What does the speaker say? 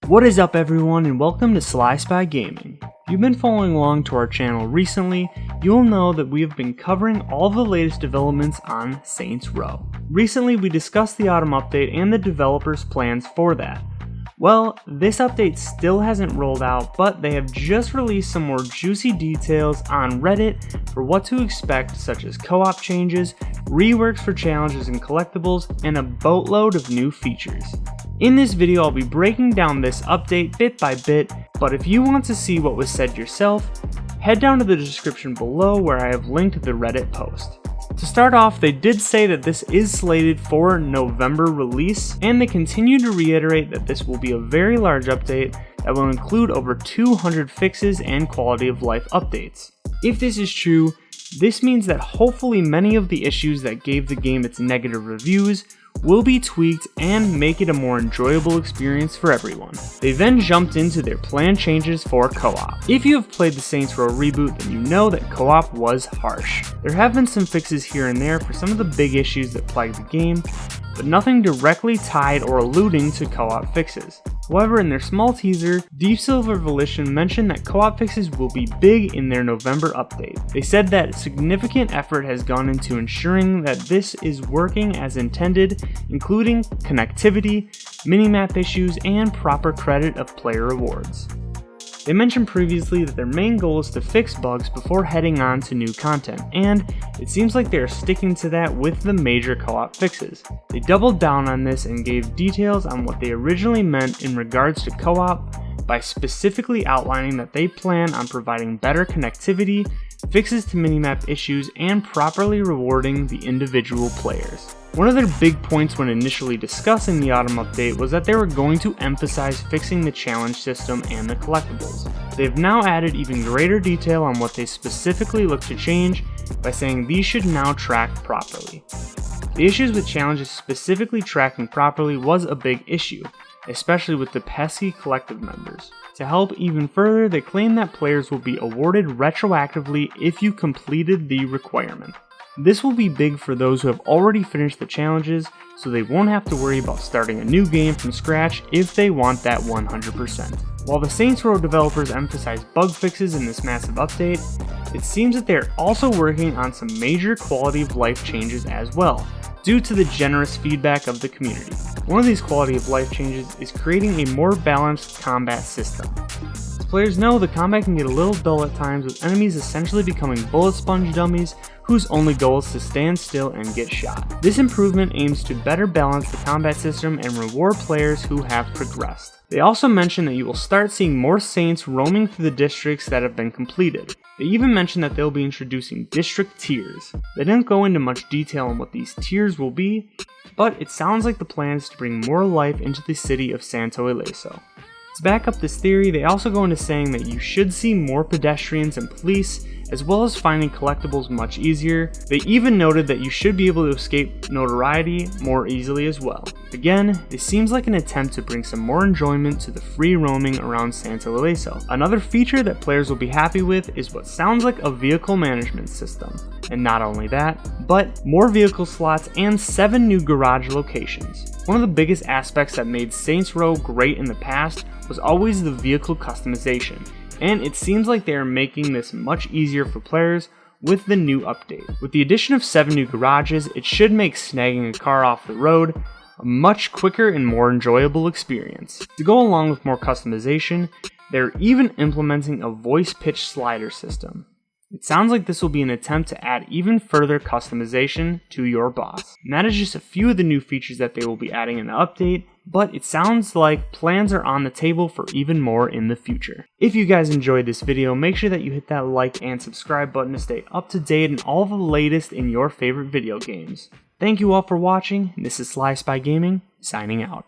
What is up everyone, and welcome to Sly Spy Gaming. If you've been following along to our channel recently, you'll know that we have been covering all the latest developments on Saints Row. Recently we discussed the autumn update and the developers' plans for that. Well, this update still hasn't rolled out, but they have just released some more juicy details on Reddit for what to expect, such as co-op changes, reworks for challenges and collectibles, and a boatload of new features. In this video, I'll be breaking down this update bit by bit, but if you want to see what was said yourself, head down to the description below where I have linked the Reddit post. To start off, they did say that this is slated for November release, and they continue to reiterate that this will be a very large update that will include over 200 fixes and quality of life updates. If this is true, this means that hopefully many of the issues that gave the game its negative reviews will be tweaked and make it a more enjoyable experience for everyone. They then jumped into their planned changes for co-op. If you have played the Saints Row reboot, then you know that co-op was harsh. There have been some fixes here and there for some of the big issues that plagued the game, but nothing directly tied or alluding to co-op fixes. However, in their small teaser, Deep Silver Volition mentioned that co-op fixes will be big in their November update. They said that significant effort has gone into ensuring that this is working as intended, including connectivity, minimap issues, and proper credit of player rewards. They mentioned previously that their main goal is to fix bugs before heading on to new content, and it seems like they are sticking to that with the major co-op fixes. They doubled down on this and gave details on what they originally meant in regards to co-op by specifically outlining that they plan on providing better connectivity, fixes to minimap issues, and properly rewarding the individual players. One of their big points when initially discussing the autumn update was that they were going to emphasize fixing the challenge system and the collectibles. They have now added even greater detail on what they specifically look to change by saying these should now track properly. The issues with challenges specifically tracking properly was a big issue, especially with the pesky collective members. To help even further, they claim that players will be awarded retroactively if you completed the requirement. This will be big for those who have already finished the challenges, so they won't have to worry about starting a new game from scratch if they want that 100%. While the Saints Row developers emphasize bug fixes in this massive update, it seems that they are also working on some major quality of life changes as well, due to the generous feedback of the community. One of these quality of life changes is creating a more balanced combat system. As players know, the combat can get a little dull at times, with enemies essentially becoming bullet sponge dummies whose only goal is to stand still and get shot. This improvement aims to better balance the combat system and reward players who have progressed. They also mentioned that you will start seeing more Saints roaming through the districts that have been completed. They even mentioned that they'll be introducing district tiers. They didn't go into much detail on what these tiers will be, but it sounds like the plan is to bring more life into the city of Santo Ileso. To back up this theory, they also go into saying that you should see more pedestrians and police, as well as finding collectibles much easier. They even noted that you should be able to escape notoriety more easily as well. Again, this seems like an attempt to bring some more enjoyment to the free roaming around Santo Ileso. Another feature that players will be happy with is what sounds like a vehicle management system. And not only that, but more vehicle slots and 7 new garage locations. One of the biggest aspects that made Saints Row great in the past was always the vehicle customization, and it seems like they are making this much easier for players with the new update. With the addition of 7 new garages, it should make snagging a car off the road a much quicker and more enjoyable experience. To go along with more customization, they're even implementing a voice pitch slider system. It sounds like this will be an attempt to add even further customization to your boss. And that is just a few of the new features that they will be adding in the update, but it sounds like plans are on the table for even more in the future. If you guys enjoyed this video, make sure that you hit that like and subscribe button to stay up to date on all the latest in your favorite video games. Thank you all for watching, and this is Sly Spy Gaming, signing out.